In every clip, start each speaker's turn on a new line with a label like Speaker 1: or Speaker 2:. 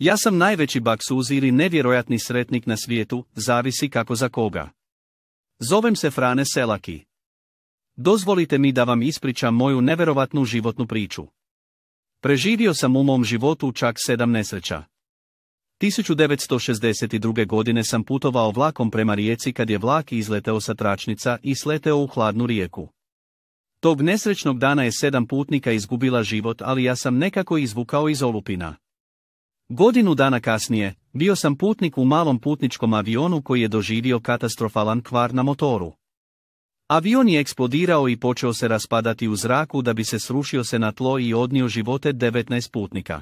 Speaker 1: Ja sam najveći baksuz ili nevjerojatni sretnik na svijetu, zavisi kako za koga. Zovem se Frane Selaki. Dozvolite mi da vam ispričam moju nevjerovatnu životnu priču. Preživio sam u mom životu čak 7 nesreća. 1962. godine sam putovao vlakom prema Rijeci kad je vlak izleteo sa tračnica i sleteo u hladnu rijeku. Tog nesrećnog dana je 7 putnika izgubila život, ali ja sam nekako izvukao iz olupina. Godinu dana kasnije, bio sam putnik u malom putničkom avionu koji je doživio katastrofalan kvar na motoru. Avion je eksplodirao i počeo se raspadati u zraku da bi se srušio se na tlo i odnio živote 19 putnika.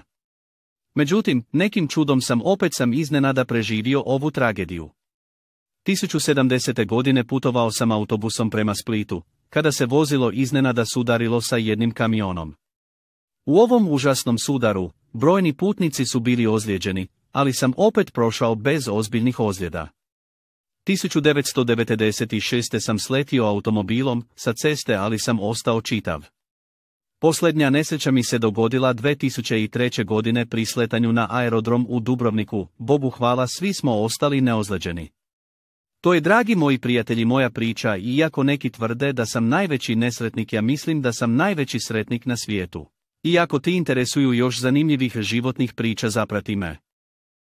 Speaker 1: Međutim, nekim čudom sam iznenada preživio ovu tragediju. 1070. godine putovao sam autobusom prema Splitu, kada se vozilo iznenada sudarilo sa jednim kamionom. U ovom užasnom sudaru, brojni putnici su bili ozlijeđeni, ali sam opet prošao bez ozbiljnih ozljeda. 1996. sam sletio automobilom sa ceste, ali sam ostao čitav. Posljednja nesreća mi se dogodila 2003. godine pri sletanju na aerodrom u Dubrovniku, Bogu hvala svi smo ostali neozlijeđeni. To je, dragi moji prijatelji, moja priča, i iako neki tvrde da sam najveći nesretnik, ja mislim da sam najveći sretnik na svijetu. I ako ti interesuju još zanimljivih životnih priča, zaprati me.